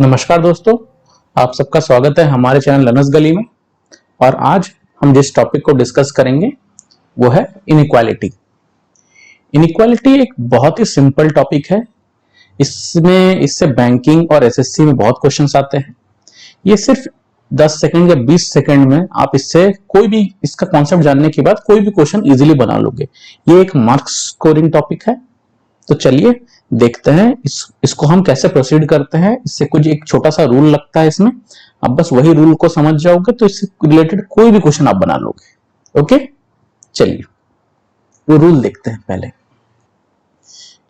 नमस्कार दोस्तों, आप सबका स्वागत है हमारे चैनल लर्नर्स गली में। और आज हम जिस टॉपिक को डिस्कस करेंगे वो है इनइक्वालिटी। इनइक्वालिटी एक बहुत ही सिंपल टॉपिक है। इससे बैंकिंग और एसएससी में बहुत क्वेश्चंस आते हैं। ये सिर्फ 10 सेकंड या 20 सेकंड में आप इससे कोई भी इसका कॉन्सेप्ट जानने के बाद कोई भी क्वेश्चन इजीली बना लोगे। ये एक मार्क्स स्कोरिंग टॉपिक है। तो चलिए देखते हैं इसको हम कैसे प्रोसीड करते हैं। इससे कुछ एक छोटा सा रूल लगता है इसमें, अब बस वही रूल को समझ जाओगे तो इससे रिलेटेड कोई भी क्वेश्चन आप बना लोगे। ओके, चलिए वो रूल देखते हैं पहले।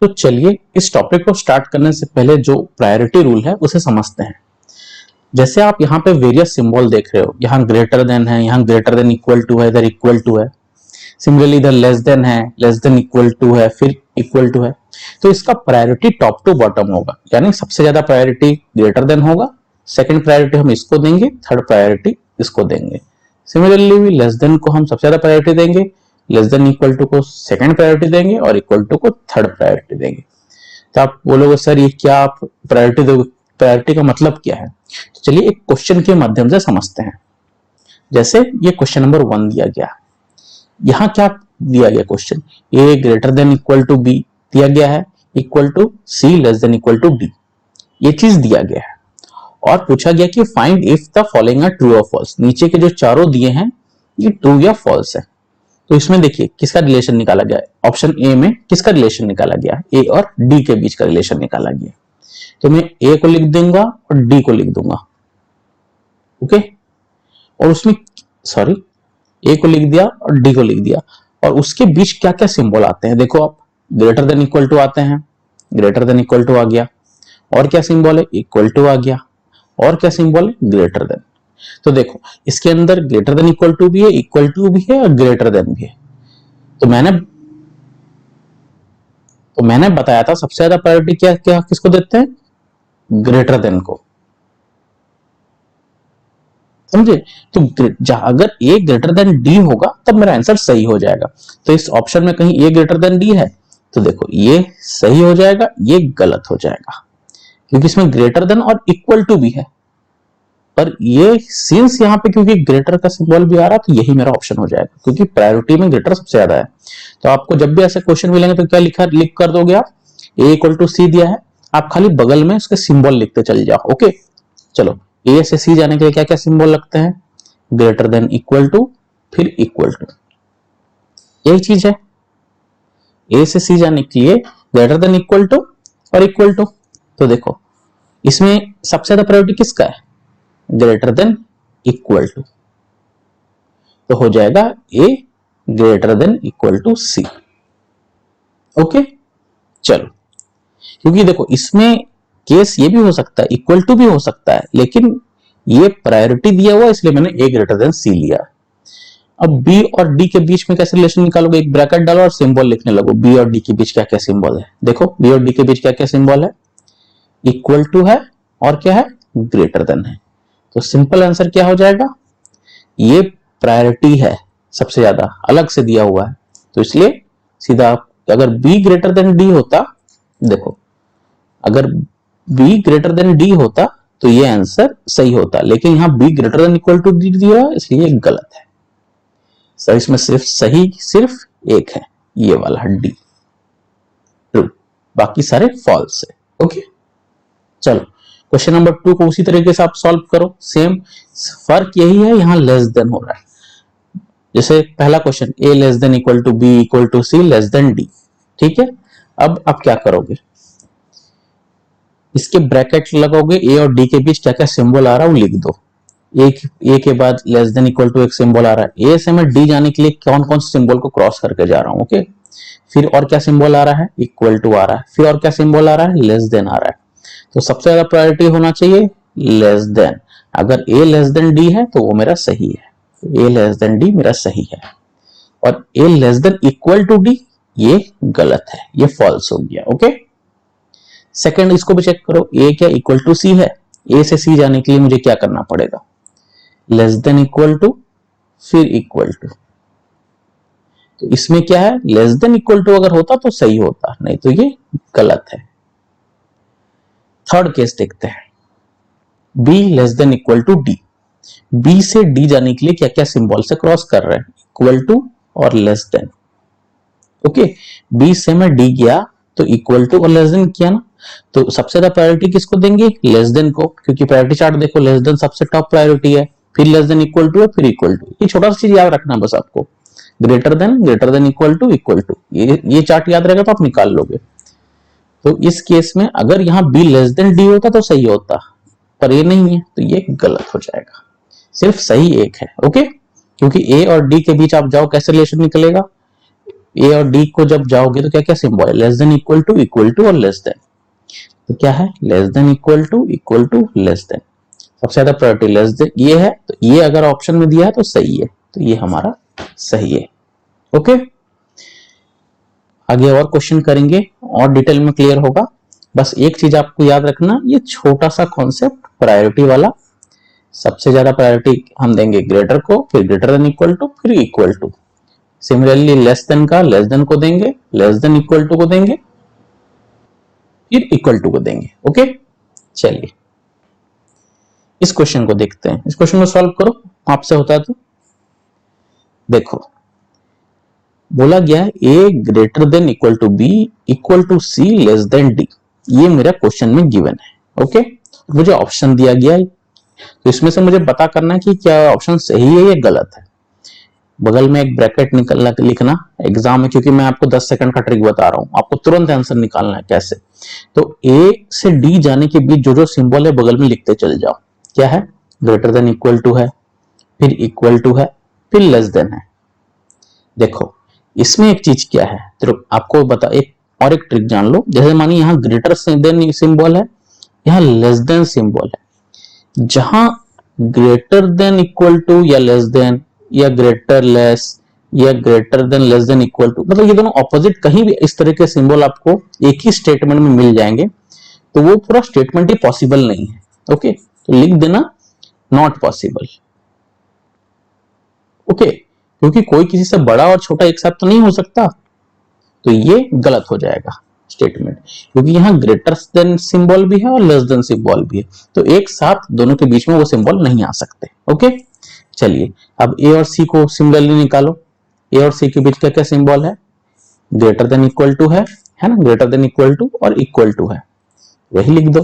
तो चलिए इस टॉपिक को स्टार्ट करने से पहले जो प्रायोरिटी रूल है उसे समझते हैं। जैसे आप यहाँ पे वेरियस सिंबल देख रहे हो, यहाँ ग्रेटर देन है, यहाँ ग्रेटर देन इक्वल टू है, इधर इक्वल टू है। सिमिलरली इधर लेस देन है, लेस देन इक्वल टू है, फिर इक्वल टू है। तो इसका प्रायोरिटी टॉप टू बॉटम होगा, यानी सबसे ज्यादा प्रायोरिटी ग्रेटर देन होगा, सेकंड प्रायोरिटी हम इसको देंगे, थर्ड प्रायोरिटी इसको देंगे। सिमिलरली लेस देन को हम सबसे ज्यादा प्रायोरिटी देंगे, लेस देन इक्वल टू को सेकंड प्रायोरिटी देंगे और इक्वल टू को थर्ड प्रायोरिटी देंगे। तो आप बोलोगे सर ये क्या आप प्रायोरिटी दोगे, प्रायोरिटी का मतलब क्या है? तो चलिए एक क्वेश्चन के माध्यम से समझते हैं। जैसे ये क्वेश्चन नंबर 1 दिया गया, यहां क्या दिया गया question, A greater than equal to B दिया गया है, equal to C less than equal to D, ये चीज दिया गया है। और पूछा गया कि find if the following are true और फॉल्स। नीचे के जो चारों दिए हैं ये ट्रू या फॉल्स है। तो इसमें देखिए किसका रिलेशन निकाला गया है। ऑप्शन ए में किसका रिलेशन निकाला गया है, ए और डी के बीच का रिलेशन निकाला गया। तो मैं ए को लिख दूंगा और डी को लिख दूंगा। ओके, और उसमें सॉरी ए को लिख दिया और डी को लिख दिया, और उसके बीच क्या क्या सिंबल आते हैं देखो आप। ग्रेटर देन इक्वल टू आते हैं, ग्रेटर देन इक्वल टू आ गया, और क्या सिंबल है, इक्वल टू आ गया, और क्या सिंबल है, ग्रेटर देन। तो देखो इसके अंदर ग्रेटर देन इक्वल टू भी है, इक्वल टू भी है और ग्रेटर देन भी है। तो मैंने बताया था सबसे ज्यादा प्रायोरिटी क्या क्या किसको देते हैं, ग्रेटर देन को, समझे। तो अगर ए ग्रेटर देन डी होगा तब मेरा आंसर सही हो जाएगा। तो इस ऑप्शन में कहीं ए ग्रेटर देन डी है तो देखो ये सही हो जाएगा, ये गलत हो जाएगा, क्योंकि इसमें ग्रेटर देन और इक्वल टू भी है। पर ये सिंस यहाँ पे क्योंकि ग्रेटर का सिंबल भी आ रहा तो यही मेरा ऑप्शन हो जाएगा, क्योंकि प्रायोरिटी में ग्रेटर सबसे ज्यादा है। तो आपको जब भी ऐसे क्वेश्चन मिलेंगे तो क्या लिख कर दोगे आप, ए इक्वल टू सी दिया है, आप खाली बगल में उसके सिंबल लिखते चल जाओ। ओके, चलो ए से सी जाने के लिए क्या क्या सिंबल लगते हैं, ग्रेटर देन इक्वल टू फिर इक्वल टू, यही चीज है। ए से सी जाने के लिए ग्रेटर देन इक्वल टू और इक्वल टू। तो देखो इसमें सबसे ज्यादा प्रायोरिटी किसका है, ग्रेटर देन इक्वल टू। तो हो जाएगा A greater than equal to C. Okay, चलो, क्योंकि देखो इसमें केस ये भी हो सकता है, इक्वल टू भी हो सकता है, लेकिन ये प्रायोरिटी दिया हुआ इसलिए मैंने ए ग्रेटर देन सी लिया। अब बी और डी के बीच में कैसे रिलेशन निकालोगे, एक ब्रैकेट डालो और सिंबल लिखने लगो। बी और डी के बीच क्या क्या सिंबल है, देखो बी और डी के बीच क्या क्या सिंबल है, इक्वल टू है और क्या है, ग्रेटर देन है। तो सिंपल आंसर क्या हो जाएगा, ये प्रायोरिटी है, सबसे ज्यादा अलग से दिया हुआ है। तो इसलिए सीधा अगर बी ग्रेटर देन डी होता, देखो अगर बी ग्रेटर देन डी होता तो ये आंसर सही होता, लेकिन यहां B greater than equal to D दिया इसलिए ये गलत है। सर इसमें सिर्फ एक है, ये वाला डी ट्रू, बाकी सारे फॉल्स है। ओके, चलो क्वेश्चन नंबर 2 को उसी तरीके से आप सॉल्व करो। सेम फर्क यही है, यहां लेस देन हो रहा है। जैसे पहला question A less than equal to B equal to C less than D, ठीक है। अब आप क्या करोगे, इसके ब्रैकेट लगाओगे, ए और डी के बीच क्या क्या सिंबल आ रहा है वो लिख दो। ए के बाद लेस देन इक्वल टू एक सिंबल आ रहा है, ए से मैं डी जाने के लिए कौन कौन से सिंबल को क्रॉस करके जा रहा हूं। ओके, फिर और क्या सिंबल आ रहा है, इक्वल टू आ रहा है, फिर और क्या सिंबल आ रहा है, लेस देन आ रहा है। तो सबसे ज्यादा प्रायोरिटी होना चाहिए लेस देन। अगर ए लेस देन डी है तो वो मेरा सही है, ए लेस देन डी मेरा सही है, और A less than equal to D ये गलत है, ये फॉल्स हो गया। ओके, सेकंड इसको भी चेक करो, ए क्या इक्वल टू सी है, ए से सी जाने के लिए मुझे क्या करना पड़ेगा, लेस देन इक्वल टू फिर इक्वल टू। तो इसमें क्या है, लेस देन इक्वल टू अगर होता तो सही होता, नहीं तो ये गलत है। थर्ड केस देखते हैं। B less than equal to D, B से डी जाने के लिए क्या क्या सिंबल से क्रॉस कर रहे हैं, इक्वल टू और लेस देन। ओके, बी से मैं डी गया तो इक्वल टू और लेस देन किया ना, तो सबसे ज्यादा प्रायोरिटी किसको देंगे, लेस देन को, क्योंकि प्रायोरिटी चार्ट देखो लेस देन सबसे टॉप प्रायोरिटी है, फिर लेस देन इक्वल टू है, फिर इक्वल टू। ये छोटा सा चीज याद रखना बस आपको, ग्रेटर देन इक्वल टू, ये चार्ट याद रहेगा तो आप निकाल लोगे। तो इस केस में अगर यहाँ बी लेस देन डी होता तो सही होता, पर ये नहीं है तो ये गलत हो जाएगा, सिर्फ सही एक है। ओके, क्योंकि ए और डी के बीच आप जाओ कैसे रिलेशन निकलेगा, ए और डी को जब जाओगे तो क्या क्या सिंबल है, लेस देन इक्वल टू और लेस देन, तो क्या है less than equal to less than, सबसे ज्यादा प्रायोरिटी लेस देन ये है, तो ये अगर ऑप्शन में दिया है तो सही है, तो ये हमारा सही है। ओके, आगे और क्वेश्चन करेंगे और डिटेल में क्लियर होगा। बस एक चीज आपको याद रखना, ये छोटा सा कॉन्सेप्ट प्रायोरिटी वाला, सबसे ज्यादा प्रायोरिटी हम देंगे ग्रेटर को, फिर ग्रेटर देन इक्वल टू, फिर equal to. Similarly less than का लेस देन को देंगे, लेस देन इक्वल टू को देंगे, फिर इक्वल टू को देंगे। ओके, चलिए इस क्वेश्चन को देखते हैं, इस क्वेश्चन को सॉल्व करो, आपसे होता है तो देखो, बोला गया A greater than equal to B equal to C less than D, ये मेरा क्वेश्चन में गिवन है। ओके, मुझे ऑप्शन दिया गया है, तो इसमें से मुझे पता करना है कि क्या ऑप्शन सही है या गलत है। बगल में एक ब्रैकेट निकलना लिखना एग्जाम में, क्योंकि मैं आपको 10 सेकंड का ट्रिक बता रहा हूं, आपको तुरंत आंसर निकालना है कैसे। तो ए से डी जाने के बीच जो जो सिंबल है बगल में लिखते चले जाओ, क्या है, ग्रेटर देन इक्वल टू है, फिर इक्वल टू है, फिर लेस देन है। देखो इसमें एक चीज क्या है, तो आपको बता, एक और एक ट्रिक जान लो, जैसे मानिए यहाँ ग्रेटर देन सिंबल है, यहाँ लेस देन सिंबल है, जहां ग्रेटर देन इक्वल टू या लेस देन या ग्रेटर लेस या greater than less than equal to, मतलब ये दोनों ऑपोजिट कहीं भी इस तरह के सिंबल आपको एक ही स्टेटमेंट में मिल जाएंगे, तो वो पूरा स्टेटमेंट ही पॉसिबल नहीं है। ओके, तो लिख देना नॉट पॉसिबल। ओके, क्योंकि कोई किसी से बड़ा और छोटा एक साथ तो नहीं हो सकता, तो ये गलत हो जाएगा स्टेटमेंट, क्योंकि यहाँ ग्रेटर देन सिंबल भी है और लेस देन सिंबल भी है, तो एक साथ दोनों के बीच में वो सिंबल नहीं आ सकते। ओके, चलिए अब ए और सी को सिमिलरली निकालो, ए और सी के बीच क्या क्या सिंबल है, ग्रेटर देन इक्वल टू है ना, ग्रेटर देन इक्वल टू और इक्वल टू है, वही लिख दो,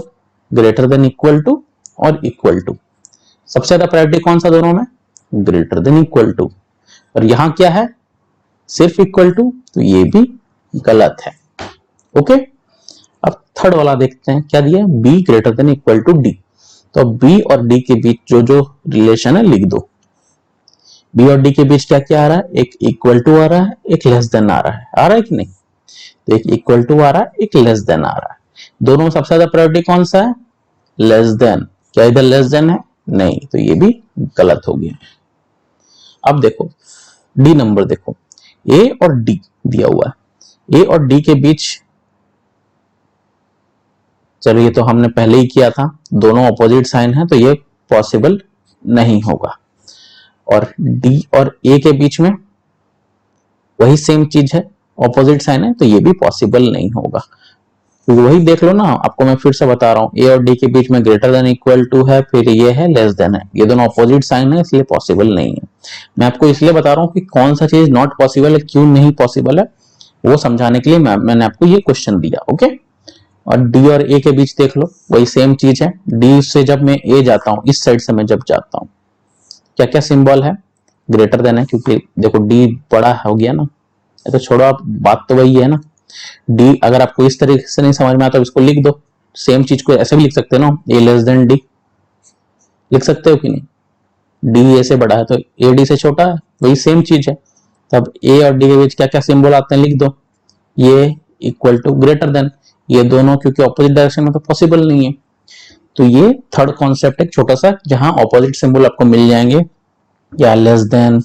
ग्रेटर देन इक्वल टू और इक्वल टू। सबसे ज्यादा प्रायोरिटी कौन सा दोनों में, ग्रेटर देन इक्वल टू, और यहां क्या है सिर्फ इक्वल टू, तो ये भी गलत है। ओके, अब थर्ड वाला देखते हैं क्या दिया, B greater than equal to D, तो बी और डी के बीच जो जो रिलेशन है लिख दो, बी और डी के बीच क्या क्या आ रहा है, एक इक्वल टू आ रहा है, एक लेस देन आ रहा है कि नहीं, तो एक इक्वल टू आ रहा है, एक लेस देन आ रहा है, दोनों में सबसे ज्यादा प्रायोरिटी कौन सा है, लेस देन, क्या इधर लेस देन है, नहीं, तो ये भी गलत हो गया। अब देखो डी नंबर देखो, ए और डी दिया हुआ है, ए और डी के बीच, चलो ये तो हमने पहले ही किया था, दोनों ऑपोजिट साइन है तो ये पॉसिबल नहीं होगा, और डी और ए के बीच में वही सेम चीज है, ऑपोजिट साइन है, तो ये भी पॉसिबल नहीं होगा, क्योंकि वही देख लो ना, आपको मैं फिर से बता रहा हूं, ए और डी के बीच में ग्रेटर देन इक्वल टू है, फिर ये है लेस देन है, ये दोनों ऑपोजिट साइन है, इसलिए पॉसिबल नहीं है। मैं आपको इसलिए बता रहा हूं कि कौन सा चीज नॉट पॉसिबल है, क्यों नहीं पॉसिबल है, वो समझाने के लिए मैंने आपको ये क्वेश्चन दिया। ओके, और डी और ए के बीच देख लो, वही सेम चीज है, डी से जब मैं ए जाता हूं, इस साइड से मैं जब जाता हूं, क्या क्या सिंबल है, ग्रेटर देन है, क्योंकि देखो डी बड़ा हो गया ना, तो छोड़ो आप, बात तो वही है ना। डी अगर आपको इस तरीके से नहीं समझ में आता तो इसको लिख दो, सेम चीज को ऐसे भी लिख सकते हो ना, ए लेस देन डी लिख सकते हो कि नहीं, डी ए से बड़ा है तो ए डी से छोटा है, वही सेम चीज है। तब ए और डी के बीच क्या क्या सिंबल आते हैं लिख दो, ये इक्वल टू ग्रेटर देन, ये दोनों क्योंकि ऑपोजिट डायरेक्शन में तो पॉसिबल नहीं है, तो ये थर्ड कॉन्सेप्ट है छोटा सा, जहां ऑपोजिट सिंबल आपको मिल जाएंगे, या लेस देन,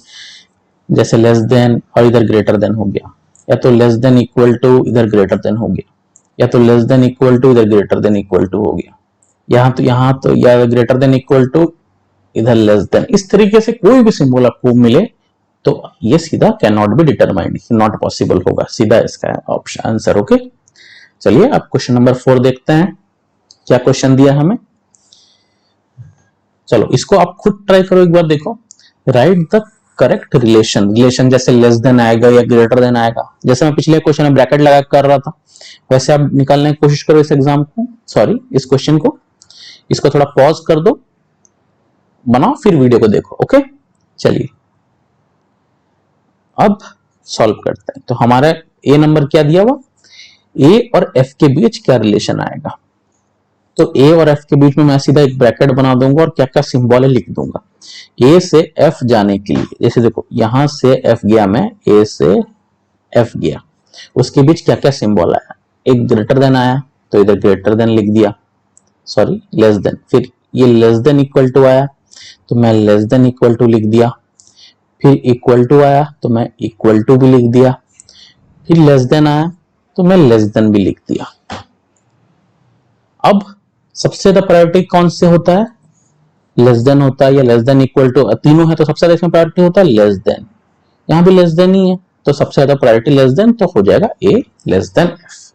जैसे लेस देन और इधर ग्रेटर देन हो गया, या तो लेस देन इक्वल टू इधर ग्रेटर देन हो गया, या तो लेस देन इक्वल टू इधर ग्रेटर देन इक्वल टू हो गया, यहाँ तो या ग्रेटर देन इक्वल टू इधर लेस देन, इस तरीके से कोई भी सिंबल आपको मिले तो ये सीधा can not be determined, not possible होगा, सीधा इसका ऑप्शन आंसर। ओके, चलिए अब क्वेश्चन नंबर 4 देखते हैं, क्या क्वेश्चन दिया हमें, चलो इसको आप खुद ट्राई करो एक बार, देखो right the correct relation. Relation जैसे लेस देन आएगा या ग्रेटर देन आएगा, जैसे मैं पिछले क्वेश्चन में ब्रैकेट लगा कर रहा था, वैसे आप निकालने की कोशिश करो इस एग्जाम को, सॉरी इस क्वेश्चन को। इसको थोड़ा पॉज कर दो, बनाओ, फिर वीडियो को देखो। ओके चलिए अब सॉल्व करते हैं। तो हमारा ए नंबर क्या दिया हुआ, ए और एफ के बीच क्या रिलेशन आएगा। तो ए और एफ के बीच में मैं सीधा एक ब्रैकेट बना दूंगा और क्या क्या सिंबल है लिख दूंगा। ए से एफ जाने के लिए, जैसे देखो यहां से एफ गया, मैं ए से एफ गया, उसके बीच क्या क्या सिंबल आया। एक ग्रेटर देन आया तो इधर ग्रेटर देन लिख दिया, सॉरी लेस देन। फिर ये लेस देन इक्वल टू आया तो मैं लेस देन इक्वल टू लिख दिया। फिर इक्वल टू आया तो मैं इक्वल टू भी लिख दिया। फिर लेस देन आया तो मैं लेस देन भी लिख दिया। अब सबसे ज्यादा प्रायोरिटी कौन से होता है, लेस देन होता है या लेस देन इक्वल टू, तीनों है तो सबसे ज्यादा इसमें प्रायोरिटी होता है लेस देन। यहां भी लेस देन ही है तो सबसे ज्यादा प्रायोरिटी लेस देन, तो हो जाएगा ए लेस देन एफ।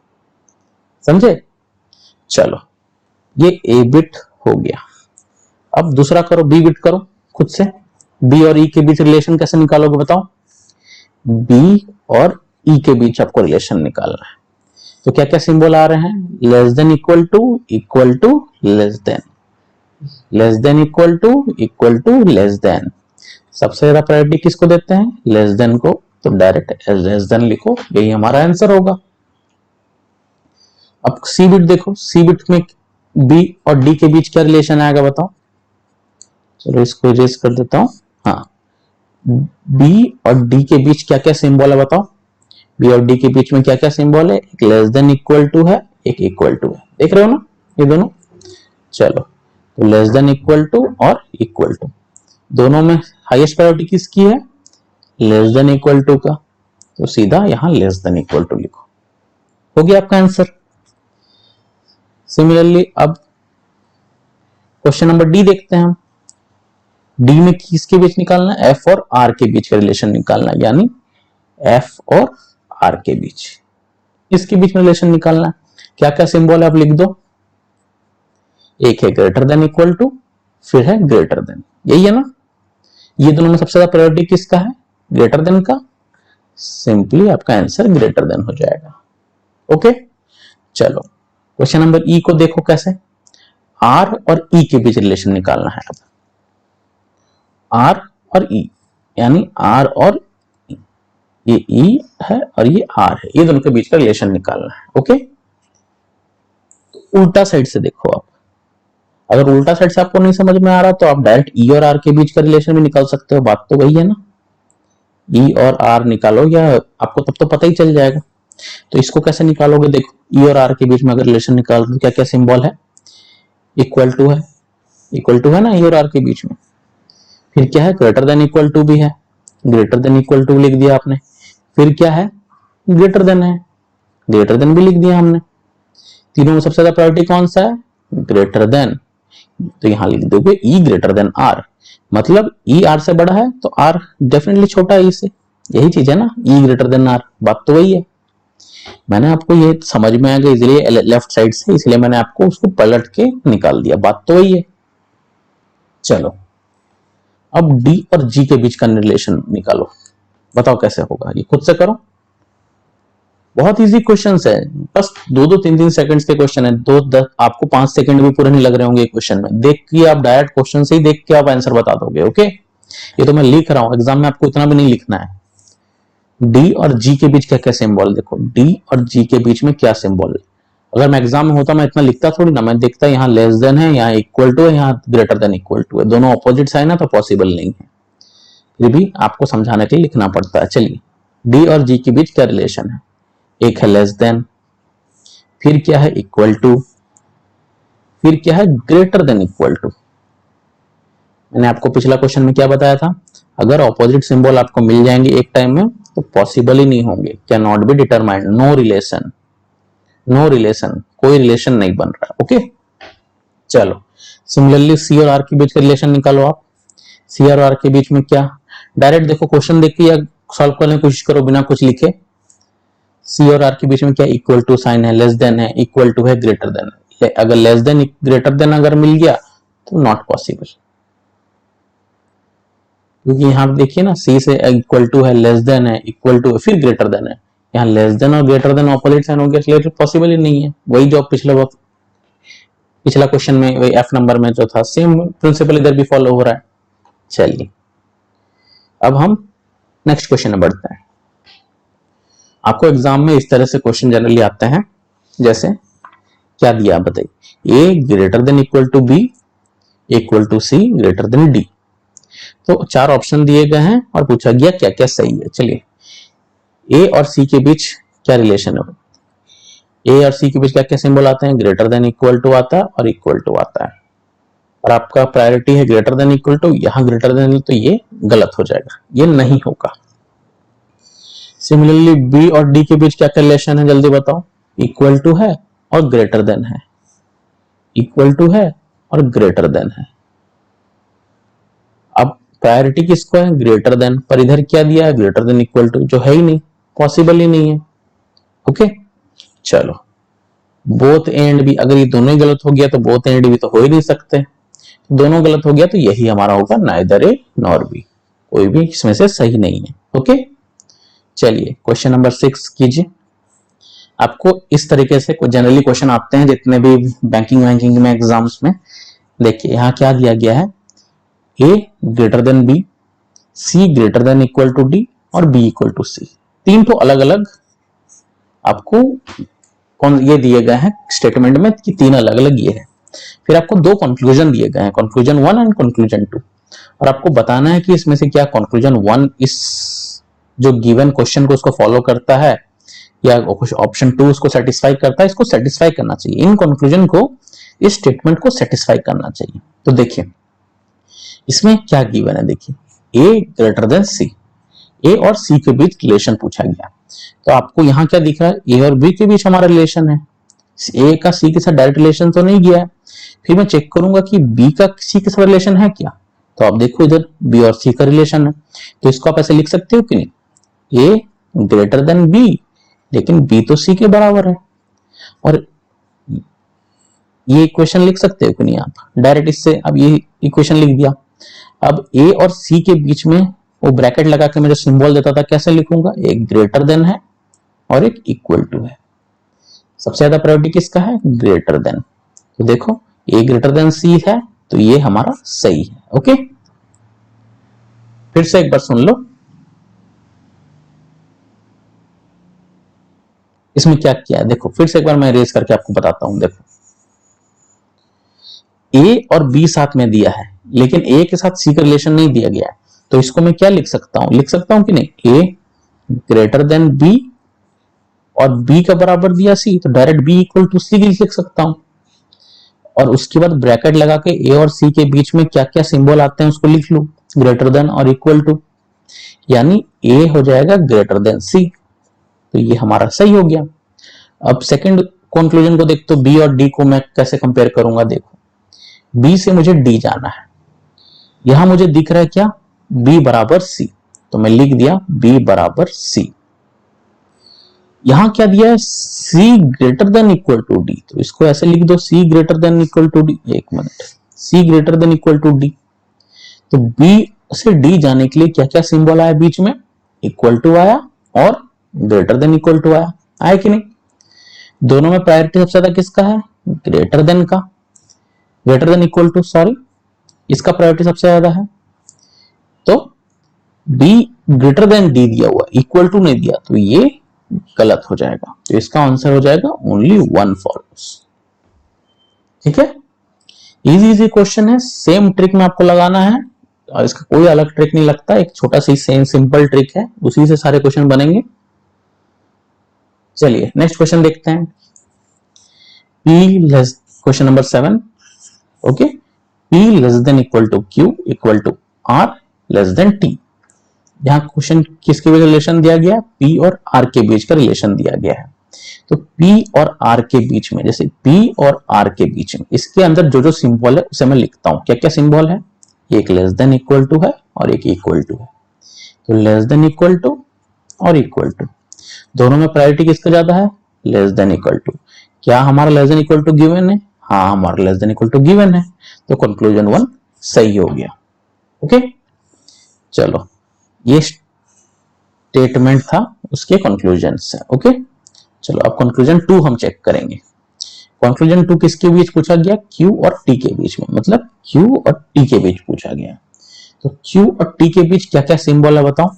समझे? चलो ये ए बिट हो गया। अब दूसरा करो, बी बिट करो खुद से। बी और ई के बीच रिलेशन कैसे निकालोगे बताओ। बी और ई के बीच आपको रिलेशन निकालना है, तो क्या क्या सिंबल आ रहे हैं, less than equal to less than, less than equal to less than. सबसे ज्यादा प्रायोरिटी किसको देते हैं, लेस देन को, तो डायरेक्ट लेस देन लिखो, यही हमारा आंसर होगा। अब सी बिट देखो, सी बिट में बी और डी के बीच क्या रिलेशन आएगा बताओ। चलो इसको इरेज कर देता हूं। हाँ, बी और डी के बीच क्या क्या सिंबल है बताओ। बी और डी के बीच में क्या क्या सिंबल है, एक लेस देन इक्वल टू है, एक इक्वल टू है, देख रहे हो ना ये दोनों। चलो तो लेस देन इक्वल टू और इक्वल टू, दोनों में हाईएस्ट प्रायोरिटी किसकी है, लेस देन इक्वल टू का, तो सीधा यहां लेस देन इक्वल टू लिखो, हो गया आपका आंसर। सिमिलरली अब क्वेश्चन नंबर डी देखते हैं हम। डी में किसके बीच निकालना है, एफ और आर के बीच का रिलेशन निकालना है, यानी एफ और आर के बीच, इसके बीच में रिलेशन निकालना है। क्या क्या सिंबल है आप लिख दो, एक है ग्रेटर देन इक्वल टू, फिर है ग्रेटर देन, यही है ना। ये दोनों में सबसे ज्यादा प्रायोरिटी किसका है, ग्रेटर देन का, सिंपली आपका आंसर ग्रेटर देन हो जाएगा। ओके चलो क्वेश्चन नंबर ई को देखो कैसे, आर और ई के बीच रिलेशन निकालना है। अब आर और ई, यानी आर और ई, ये ई है और ये आर है, ये दोनों के बीच का रिलेशन निकालना है। ओके तो उल्टा साइड से देखो आप, अगर उल्टा साइड से आपको नहीं समझ में आ रहा तो आप डायरेक्ट ई और आर के बीच का रिलेशन भी निकाल सकते हो, बात तो वही है ना। ई और आर निकालो, या आपको तब तो पता ही चल जाएगा। तो इसको कैसे निकालोगे, देखो ई और आर के बीच में अगर रिलेशन निकाल तो क्या क्या सिंबल है, इक्वल टू है, इक्वल टू है ना ई और आर के बीच में। फिर क्या है, ग्रेटर देन इक्वल टू भी है, ग्रेटर देन इक्वल टू लिख दिया आपने। फिर क्या है, ग्रेटर देन है, ग्रेटर देन भी लिख दिया हमने। तीनों में सबसे ज्यादा प्रायोरिटी कौन सा है, ग्रेटर देन, तो यहां लिख दोगे ई ग्रेटर देन आर, मतलब ई आर से बड़ा है तो आर डेफिनेटली छोटा है ई से, यही चीज है ना, ई ग्रेटर देन आर, बात तो वही है। मैंने आपको ये समझ में आ गया इसलिए लेफ्ट साइड से, इसलिए मैंने आपको उसको पलट के निकाल दिया, बात तो वही है। चलो अब डी और जी के बीच का रिलेशन निकालो, बताओ कैसे होगा, ये खुद से करो। बहुत इजी क्वेश्चन है, बस 2-2 3-3 सेकंड्स के क्वेश्चन है, 2-10 आपको 5 सेकंड भी पूरे नहीं लग रहे होंगे क्वेश्चन में, देख के आप डायरेक्ट क्वेश्चन से ही देख के आप आंसर बता दोगे। ओके ये तो मैं लिख रहा हूं, एग्जाम में आपको इतना भी नहीं लिखना है। डी और जी के बीच क्या क्या सिंबल, देखो डी और जी के बीच में क्या सिंबल, अगर मैं एग्जाम में होता मैं इतना लिखता थोड़ी ना, मैं देखता यहाँ लेस देन है, यहाँ इक्वल टू है, यहाँ ग्रेटर देन इक्वल टू है, दोनों ऑपोजिट साइन है तो पॉसिबल नहीं है, फिर भी आपको समझाने के लिए लिखना पड़ता है। चलिए डी और जी के बीच क्या रिलेशन है, एक है लेस देन, फिर क्या है इक्वल टू, फिर क्या है ग्रेटर देन इक्वल टू। मैंने आपको पिछला क्वेश्चन में क्या बताया था, अगर ऑपोजिट सिंबल आपको मिल जाएंगे एक टाइम में तो पॉसिबल ही नहीं होंगे, can not be determined, no relation, no relation, कोई रिलेशन नहीं बन रहा। ओके चलो सिमिलरली सी और आर के बीच का रिलेशन निकालो आप। सी और आर के बीच में क्या, डायरेक्ट देखो क्वेश्चन देख के या सॉल्व करने की कोशिश करो बिना कुछ लिखे। सी और आर के बीच में क्या, इक्वल टू साइन है, लेस देन है, इक्वल टू है, ग्रेटर देन है। अगर लेस देन ग्रेटर देन अगर मिल गया तो नॉट पॉसिबल, क्योंकि यहाँ पे देखिए ना, सी से इक्वल टू है, लेस देन है, इक्वल टू है, फिर ग्रेटर देन है। यहाँ लेस देन और ग्रेटर देन ऑपोजिट साइन हो गया, इसलिए पॉसिबल ही नहीं है। वही जो पिछला क्वेश्चन में, वही एफ नंबर में जो था, सेम प्रिंसिपल इधर भी फॉलो हो रहा है। चलिए अब हम नेक्स्ट क्वेश्चन में बढ़ते हैं। आपको एग्जाम में इस तरह से क्वेश्चन जनरली आते हैं, जैसे क्या दिया बताइए, A greater than equal to B, equal to C, greater than D. तो 4 ऑप्शन दिए गए हैं और पूछा गया क्या क्या सही है। चलिए, ए और सी के बीच क्या रिलेशन है, ए और सी के बीच क्या क्या सिंबल आते हैं, ग्रेटर देन इक्वल टू आता है और इक्वल टू आता है, और आपका प्रायोरिटी है ग्रेटर देन इक्वल टू, यहां ग्रेटर देन, तो ये गलत हो जाएगा, ये नहीं होगा। सिमिलरली बी और डी के बीच क्या क्या रिलेशन है, जल्दी बताओ, इक्वल टू है और ग्रेटर देन है, इक्वल टू है और ग्रेटर देन है। अब प्रायोरिटी किसको है, ग्रेटर देन, पर इधर क्या दिया है, ग्रेटर देन इक्वल टू, जो है ही नहीं, पॉसिबल ही नहीं है। ओके, चलो, बोथ एंड भी, अगर ये दोनों ही गलत हो गया तो बोथ एंड भी तो हो ही नहीं सकते, दोनों गलत हो गया तो यही हमारा होगा, नाइदर ए नॉर बी, कोई भी इसमें से सही नहीं है। ओके, चलिए क्वेश्चन नंबर 6 कीजिए। आपको इस तरीके से जनरली क्वेश्चन आते हैं जितने भी बैंकिंग में एग्जाम्स में। देखिए यहाँ क्या दिया गया है, A greater than B, C greater than equal to D और बी इक्वल टू सी। 3 तो अलग अलग आपको कौन ये दिए गए हैं स्टेटमेंट में कि 3 अलग अलग ये है। फिर आपको 2 कंक्लूजन दिए गए हैं, कंक्लूजन 1 एंड कंक्लूजन 2, और आपको बताना है कि इसमें से क्या कंक्लूजन 1 इस जो गिवन क्वेश्चन को उसको फॉलो करता है या कुछ ऑप्शन 2 उसको सेटिस्फाई करता है। इसको सेटिस्फाई करना चाहिए, इन कंक्लूजन को, इस स्टेटमेंट को सेटिस्फाई करना चाहिए। तो देखिए इसमें क्या गिवन है, देखिए ए ग्रेटर देन सी, ए और सी के बीच रिलेशन पूछा गया। तो आपको यहां क्या दिख रहा है, ए और बी के बीच हमारा रिलेशन है, ए का सी के साथ डायरेक्ट रिलेशन तो नहीं गया है। फिर मैं चेक करूंगा कि बी का सी के साथ रिलेशन है क्या, तो आप देखो इधर बी और सी का रिलेशन है, तो इसको आप ऐसे लिख सकते हो कि नहीं, ए ग्रेटर देन बी, लेकिन बी तो सी के बराबर है, और ये इक्वेशन लिख सकते हो कि नहीं आप डायरेक्ट इससे। अब ये इक्वेशन लिख दिया, अब ए और सी के बीच में वो ब्रैकेट लगा के मैं जो सिंबल देता था कैसे लिखूंगा, एक ग्रेटर देन है और एक इक्वल टू है। सबसे ज्यादा प्रायोरिटी किसका है, ग्रेटर देन, तो देखो ए ग्रेटर देन सी है, तो ये हमारा सही है। ओके, फिर से एक बार सुन लो, इसमें क्या किया है, देखो फिर से एक बार मैं रेज करके आपको बताता हूं। देखो ए और बी साथ में दिया है, लेकिन ए के साथ सी का रिलेशन नहीं दिया गया है, तो इसको मैं क्या लिख सकता हूं, लिख सकता हूं कि नहीं, ए ग्रेटर देन बी और बी का बराबर दिया सी, तो डायरेक्ट बी इक्वल टू सी लिख सकता हूं, और उसके बाद ब्रैकेट लगा के ए और सी के बीच में क्या क्या सिंबल आते हैं उसको लिख लू, ग्रेटर देन और इक्वल टू, यानी ए हो जाएगा ग्रेटर देन सी, तो ये हमारा सही हो गया। अब सेकंड कंक्लूजन को देख, तो बी और डी को मैं कैसे कंपेयर करूंगा, देखो बी से मुझे डी जाना है, यहां मुझे दिख रहा है क्या, बी बराबर सी, तो मैं लिख दिया बी बराबर सी। यहां क्या दिया है, C greater than equal to D, तो इसको ऐसे लिख दो, C greater than equal to D, एक minute, C greater than equal to D, तो बी से डी जाने के लिए क्या क्या सिंबल आया बीच में, इक्वल टू आया और ग्रेटर देन इक्वल टू आया, आया कि नहीं। दोनों में प्रायोरिटी सबसे ज्यादा किसका है, ग्रेटर देन का, greater than equal to, sorry, इसका प्रायोरिटी सबसे ज्यादा है, तो बी ग्रेटर देन डी दिया हुआ, इक्वल टू नहीं दिया, तो ये गलत हो जाएगा, तो इसका आंसर हो जाएगा ओनली 1 फॉलोस। ठीक है, इजी क्वेश्चन है, सेम ट्रिक में आपको लगाना है, और इसका कोई अलग ट्रिक नहीं लगता, एक छोटा सी सेम सिंपल ट्रिक है, उसी से सारे क्वेश्चन बनेंगे। चलिए नेक्स्ट क्वेश्चन देखते हैं, question number 7, okay, P less than equal to Q equal to R less than T। यहां क्वेश्चन किसके बीच रिलेशन दिया गया है, P और R के बीच का रिलेशन दिया गया है। तो P और R के बीच में, जैसे P और R के बीच में, इसके अंदर जो जो सिंबल है उसे मैं लिखता हूं, क्या क्या सिंबल है, एक लेस देन इक्वल टू है और एक इक्वल टू है, तो लेस देन इक्वल टू और इक्वल टू, दोनों में प्रायोरिटी किसका ज्यादा है, लेस देन इक्वल टू। क्या हमारा less than equal to given है, हाँ हमारा less than equal to given है, तो कंक्लूजन 1 सही हो गया। ओके, चलो ये स्टेटमेंट था उसके कंक्लूजन से। ओके, चलो अब कंक्लूजन 2 हम चेक करेंगे। कंक्लूजन 2 किसके बीच पूछा गया? Q और T के बीच में, मतलब Q और T के बीच पूछा गया। तो Q और T के बीच क्या क्या सिंबल है बताओ?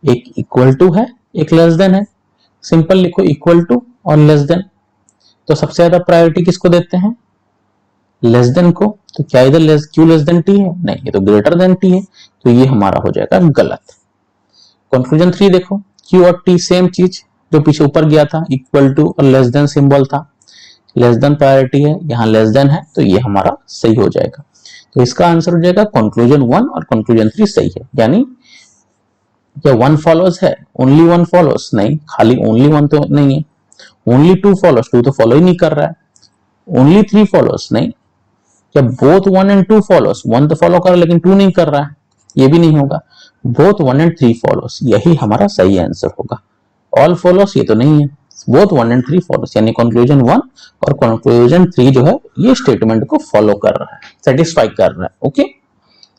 एक इक्वल टू है, एक लेस देन है। सिंपल लिखो इक्वल टू और लेस देन। तो सबसे ज्यादा प्रायोरिटी किसको देते हैं? लेस देन को। तो क्या इधर Q लेस देन T है? नहीं, ये तो ग्रेटर देन T है, तो ये हमारा हो जाएगा गलत। कंक्लूजन 3 देखो, Q और T सेम चीज, जो पीछे ऊपर गया था इक्वल टू और लेस देन सिंबल था, लेस देन प्रायोरिटी है, यहाँ लेस देन है, तो ये हमारा सही हो जाएगा। तो इसका आंसर हो जाएगा कंक्लूजन 1 और कंक्लूजन 3 सही है। यानी क्या वन फॉलोज है? Only one follows? नहीं, खाली ओनली वन तो नहीं है। Only two follows? टू तो फॉलो ही नहीं कर रहा है। Only three follows? नहीं। क्या both one and two follows? One तो फॉलो कर रहा है लेकिन टू नहीं कर रहा है, ये भी नहीं होगा। Both one and three follows, यही हमारा सही आंसर होगा। ऑल फॉलोज ये तो नहीं है, both one and three follows, यानी कंक्लूजन 1 और कंक्लूजन 3 जो है ये स्टेटमेंट को फॉलो कर रहा है, सेटिस्फाई कर रहा है। ओके,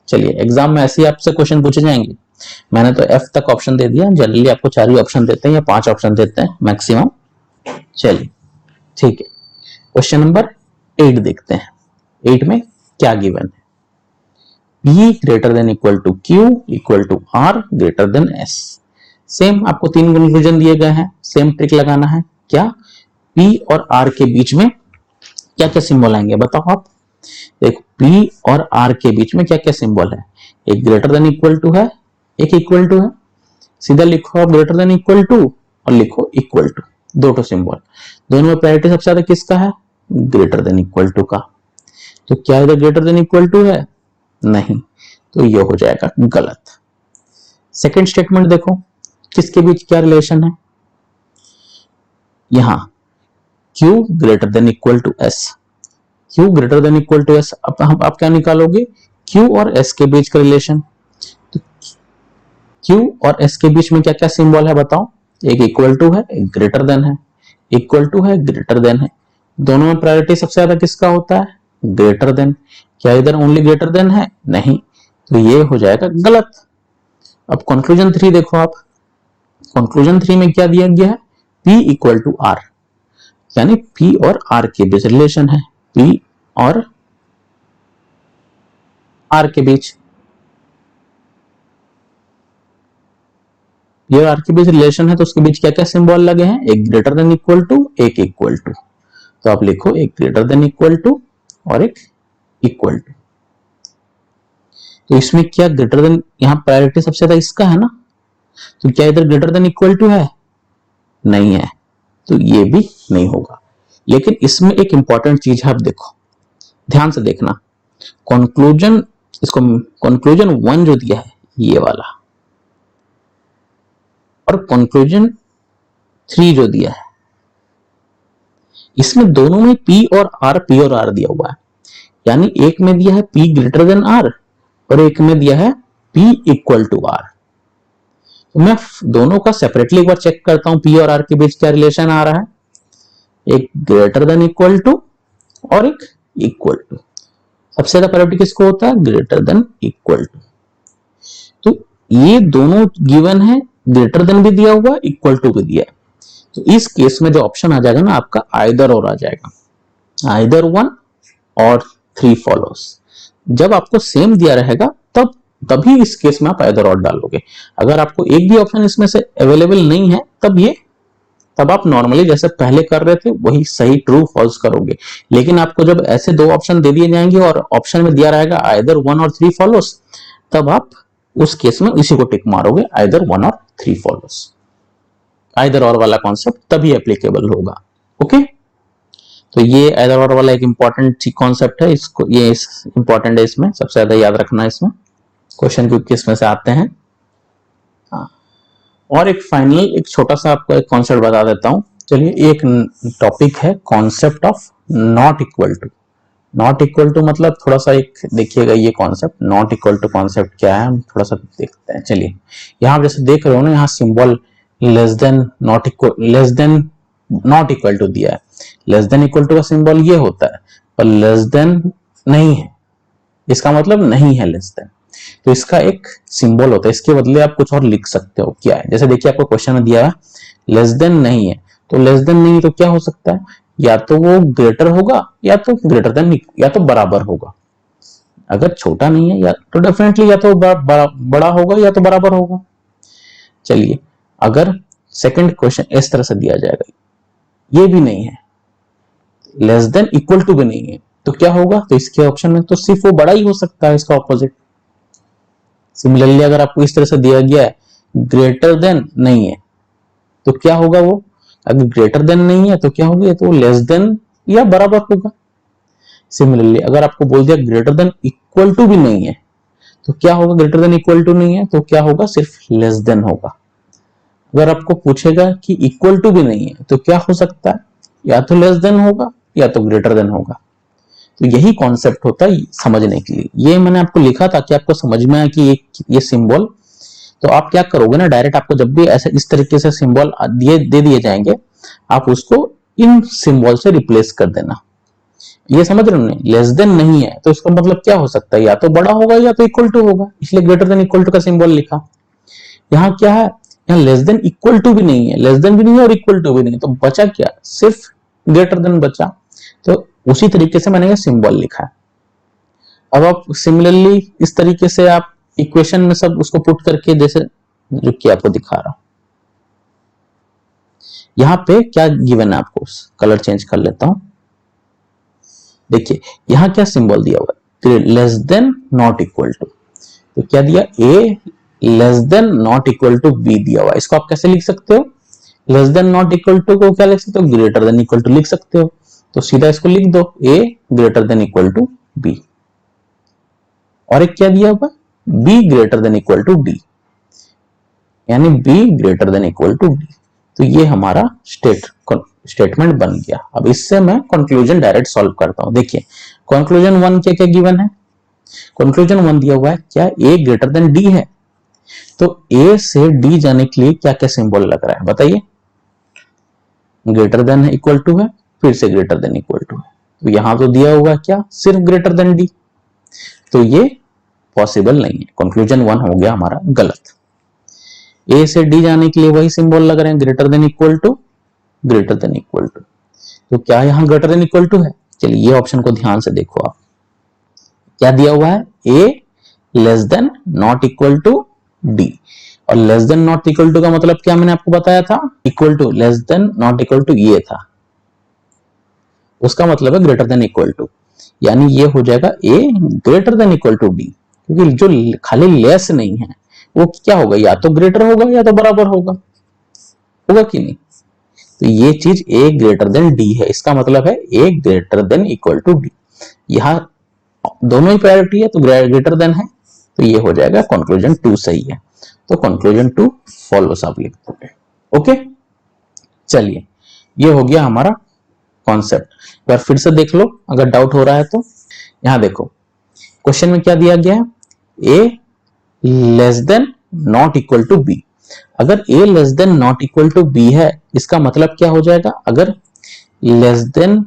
चलिए एग्जाम में ऐसे ही आपसे क्वेश्चन पूछे जाएंगे। मैंने तो F तक ऑप्शन दे दिया, जनरली आपको 4 ही ऑप्शन देते हैं या 5 ऑप्शन देते हैं मैक्सिमम। चलिए ठीक है, क्वेश्चन नंबर 8 देखते हैं। 8 में क्या गिवन है? P greater than equal to Q equal to R greater than S। Same आपको 3 कंक्लूजन दिए गए हैं, सेम ट्रिक लगाना है। क्या? P और R के बीच में क्या क्या सिंबल आएंगे बताओ आप? देखो P और R के बीच में क्या क्या सिंबल है? एक ग्रेटर देन इक्वल टू है, एक इक्वल टू है। सीधा लिखो आप ग्रेटर देन इक्वल टू और लिखो इक्वल टू, दो तो सिंबल। दोनों में प्रायोरिटी सबसे ज्यादा किसका है? ग्रेटर देन इक्वल टू का। तो क्या इधर ग्रेटर देन इक्वल टू है? नहीं, तो ये हो जाएगा गलत। सेकंड स्टेटमेंट देखो, किसके बीच क्या रिलेशन है? यहां Q greater than equal to S। Q greater than equal to S, अब हम आप क्या निकालोगे? Q और S के बीच का रिलेशन। तो Q और S के बीच में क्या क्या सिंबल है बताओ? एक इक्वल टू है, एक ग्रेटर देन है। इक्वल टू है, ग्रेटर देन है। दोनों में प्रायोरिटी सबसे ज्यादा किसका होता है? Greater then. क्या इधर ओनली ग्रेटर देन है? नहीं, तो ये हो जाएगा गलत। अब कंक्लूजन 3 देखो आप। कंक्लूजन 3 में क्या दिया गया है? P इक्वल टू R, यानी P और R के बीच रिलेशन है। P और R के बीच, ये R के बीच रिलेशन है, तो उसके बीच क्या क्या सिंबल लगे हैं? एक ग्रेटर देन इक्वल टू, एक इक्वल टू। तो आप लिखो एक ग्रेटर देन इक्वल टू और एक इक्वल टू। तो इसमें क्या ग्रेटर देन, यहां प्रायोरिटी सबसे ज्यादा इसका है ना, तो क्या इधर ग्रेटर देन इक्वल टू है? नहीं है, तो ये भी नहीं होगा। लेकिन इसमें एक इंपॉर्टेंट चीज है, आप देखो ध्यान से देखना। कंक्लूजन, इसको कंक्लूजन 1 जो दिया है ये वाला, और कंक्लूजन 3 जो दिया है, इसमें दोनों में P और R दिया हुआ है। यानी एक में दिया है P ग्रेटर देन R और एक में दिया है P इक्वल टू R। तो मैं दोनों का सेपरेटली एक बार चेक करता हूं, P और R के बीच क्या रिलेशन आ रहा है। एक ग्रेटर देन इक्वल टू और एक इक्वल टू। सबसे ज्यादा प्रायोरिटी किसको होता है? Greater than equal to. तो ये दोनों गिवन है, ग्रेटर देन भी दिया हुआ, इक्वल टू भी दिया है। तो इस केस में जो ऑप्शन आ जाएगा ना आपका, आइदर और आ जाएगा, आइदर 1 और 3 फॉलोज। जब आपको सेम दिया रहेगा तब तभी इस केस में आप आइदर और डालोगे। अगर आपको एक भी ऑप्शन इसमें से अवेलेबल नहीं है तब आप नॉर्मली जैसे पहले कर रहे थे वही सही ट्रू फॉल्स करोगे। लेकिन आपको जब ऐसे दो ऑप्शन दे दिए जाएंगे और ऑप्शन में दिया रहेगा आइदर 1 और 3 फॉलोज, तब आप उस केस में इसी को टिक मारोगे, आइदर 1 और 3 फॉलोज। आइदर और वाला कॉन्सेप्ट तभी एप्लीकेबल होगा। ओके, तो ये आइदर और वाला एक इंपॉर्टेंट कॉन्सेप्ट है, इसको ये इंपॉर्टेंट है, इसमें सबसे ज्यादा याद रखना है। इसमें क्वेश्चन क्योंकि इसमें से आते हैं। और एक फाइनल एक छोटा सा आपको एक कॉन्सेप्ट बता देता हूं। चलिए, एक टॉपिक है concept of not equal to. Not equal to मतलब थोड़ा सा एक देखिएगा, ये concept not equal to concept क्या है हम थोड़ा सा देखते हैं। चलिए, यहाँ जैसे देख रहे हो ना, यहाँ symbol less than not equal to दिया है। लेस देन इक्वल टू का सिंबल ये होता है, पर लेस देन नहीं है, इसका मतलब नहीं है लेस देन। तो इसका एक सिंबल होता है, इसके बदले आप कुछ और लिख सकते हो। क्या है, जैसे देखिए आपको क्वेश्चन में दिया है लेस देन नहीं है, तो लेस देन नहीं है तो क्या हो सकता है, या तो वो ग्रेटर होगा या तो ग्रेटर देन या तो बराबर होगा। अगर छोटा नहीं है या तो डेफिनेटली या तो बड़ा होगा या तो बराबर होगा। चलिए, अगर सेकंड क्वेश्चन इस तरह से दिया जाएगा, ये भी नहीं है, लेस देन इक्वल टू भी नहीं है, तो क्या होगा, तो इसके ऑप्शन में तो सिर्फ वो बड़ा ही हो सकता है, इसका ऑपोजिट। सिमिलरली अगर आपको इस तरह से दिया गया है ग्रेटर देन नहीं है, तो क्या होगा वो, अगर ग्रेटर देन नहीं है तो क्या होगा, तो लेस देन या बराबर होगा। सिमिलरली अगर आपको बोल दिया ग्रेटर देन इक्वल टू भी नहीं है, तो क्या होगा, ग्रेटर देन इक्वल टू नहीं है तो क्या होगा, सिर्फ लेस देन होगा। अगर आपको पूछेगा कि इक्वल टू भी नहीं है तो क्या हो सकता है, या तो लेस देन होगा या तो ग्रेटर देन होगा। तो यही कॉन्सेप्ट होता है समझने के लिए। ये मैंने आपको लिखा था कि आपको समझ में आए कि ये सिंबल, तो आप क्या करोगे ना, डायरेक्ट आपको जब भी ऐसे इस तरीके से सिंबल दे दिए जाएंगे, आप उसको इन सिंबल से रिप्लेस कर देना। ये समझ रहे हो, लेस देन नहीं है तो इसका मतलब क्या हो सकता है, या तो बड़ा होगा या तो इक्वल टू होगा, इसलिए ग्रेटर देन इक्वल टू का सिंबल लिखा। यहाँ क्या है, यहाँ लेस देन इक्वल टू भी नहीं है, लेस देन भी नहीं है और इक्वल टू भी नहीं है, तो बचा क्या, सिर्फ ग्रेटर देन बचा। तो उसी तरीके से मैंने ये सिंबल लिखा है। अब आप सिमिलरली इस तरीके से आप इक्वेशन में सब उसको पुट करके, जैसे जो कि आपको दिखा रहा हूं, यहां पे क्या गिवन है, आपको कलर चेंज कर लेता हूं। देखिए यहां क्या सिंबल दिया हुआ है, less than not equal to, तो क्या दिया, A less than not equal to B दिया हुआ है। इसको आप कैसे लिख सकते हो, less than not equal to को क्या लिख सकते हो, ग्रेटर देन इक्वल टू लिख सकते हो। तो सीधा इसको लिख दो, A greater than equal to B. और एक क्या दिया हुआ, B greater than equal to D, यानी B greater than equal to D. तो ये हमारा स्टेटमेंट बन गया। अब इससे मैं कंक्लूजन डायरेक्ट सॉल्व करता हूं। देखिए कंक्लूजन 1 क्या क्या गिवन है, कंक्लूजन 1 दिया हुआ है क्या, ए ग्रेटर देन डी है। तो ए से डी जाने के लिए क्या क्या सिंबल लग रहा है बताइए, ग्रेटर देन है, इक्वल टू है, फिर से ग्रेटर देन इक्वल टू है। तो यहां तो दिया होगा क्या, सिर्फ ग्रेटर देन डी, तो ये पॉसिबल नहीं है। कंक्लूजन 1 हो गया हमारा गलत। ए से डी जाने के लिए वही सिंबल लग रहे हैं, greater than equal to, greater than equal to. तो क्या यहां ग्रेटर देन इक्वल टू है, चलिए ये ऑप्शन को ध्यान से देखो आप, क्या दिया हुआ है, A less than not equal to D. और less than not equal to का मतलब क्या मैंने आपको बताया था, equal to less than not equal to ये था, उसका मतलब है ग्रेटर देन इक्वल टू, यानी ये हो जाएगा A greater than equal to D. क्योंकि जो खाली लेस नहीं है वो क्या होगा, या तो ग्रेटर होगा या तो बराबर होगा, होगा कि नहीं। तो ये चीज ए ग्रेटर देन डी है, इसका मतलब है A greater than equal to D. यहां दोनों ही प्रायोरिटी है तो ग्रेटर देन है, तो ये हो जाएगा कंक्लूजन 2 सही है। तो कंक्लूजन 2 फॉलोस आप लिख दोगे। ओके, चलिए ये हो गया हमारा कॉन्सेप्ट। एक बार फिर से देख लो अगर डाउट हो रहा है तो। यहां देखो क्वेश्चन में क्या दिया गया है, A less than not equal to B. अगर A less than not equal to B है, इसका मतलब क्या हो जाएगा, अगर less than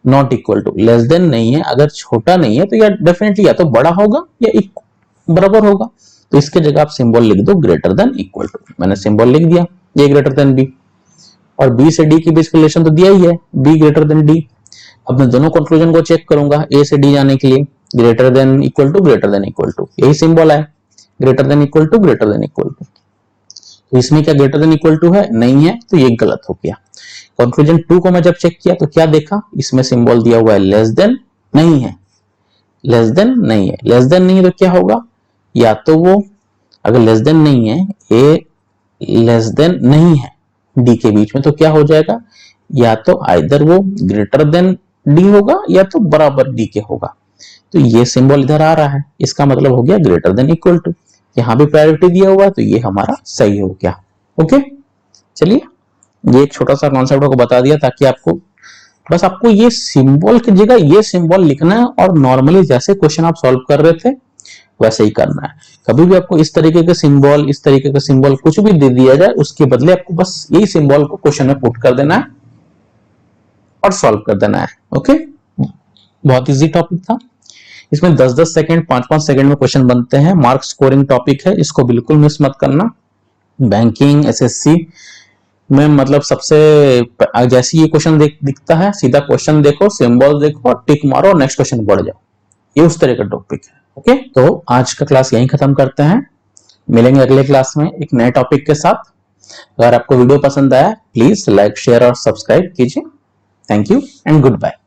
not equal to, less than नहीं है, अगर छोटा नहीं है तो या डेफिनेटली या तो बड़ा होगा या बराबर होगा। तो इसके जगह आप सिंबल लिख दो ग्रेटर देन इक्वल टू। मैंने सिंबल लिख दिया ए ग्रेटर देन बी, और बी से डी के बीच रिलेशन तो दिया ही है, बी ग्रेटर देन डी। अब मैं दोनों कंक्लूजन को चेक करूंगा, ए से डी जाने के लिए greater than equal to, greater than equal to, यही सिंबल है, greater than equal to, greater than equal to. तो इसमें क्या ग्रेटर देन इक्वल टू है, नहीं है, तो ये गलत हो गया। कंक्लूजन 2 को मैं जब चेक किया तो क्या देखा, इसमें सिंबल दिया हुआ है लेस देन, नहीं है, लेस देन नहीं है, लेस देन नहीं है तो क्या होगा, या तो वो अगर लेस देन नहीं है, ए लेस देन नहीं है डी के बीच में, तो क्या हो जाएगा, या तो आइदर वो ग्रेटर देन डी होगा या तो बराबर डी के होगा। तो ये सिंबल इधर आ रहा है, इसका मतलब हो गया ग्रेटर देन इक्वल टू। यहां भी प्रायोरिटी दिया हुआ है तो ये हमारा सही हो गया। ओके, चलिए ये एक छोटा सा कॉन्सेप्ट को बता दिया ताकि आपको बस आपको ये सिंबल की जगह ये सिंबल लिखना है, और नॉर्मली जैसे क्वेश्चन आप सॉल्व कर रहे थे वैसे ही करना है। कभी भी आपको इस तरीके के सिंबल, इस तरीके का सिंबल कुछ भी दे दिया जाए, उसके बदले आपको बस यही सिंबल को क्वेश्चन में पुट कर देना है और सॉल्व कर देना है। ओके, बहुत इजी टॉपिक था। इसमें 10-10 सेकंड 5-5 सेकंड में क्वेश्चन बनते हैं। मार्क स्कोरिंग टॉपिक है, इसको बिल्कुल मिस मत करना। बैंकिंग एसएससी में मतलब सबसे जैसे ये क्वेश्चन दिखता है सीधा क्वेश्चन देखो, सिंबल देखो और टिक मारो और नेक्स्ट क्वेश्चन बढ़ जाओ, ये उस तरह का टॉपिक है। ओके, तो आज का क्लास यहीं खत्म करते हैं, मिलेंगे अगले क्लास में एक नए टॉपिक के साथ। अगर आपको वीडियो पसंद आया प्लीज लाइक शेयर और सब्सक्राइब कीजिए। Thank you and good bye.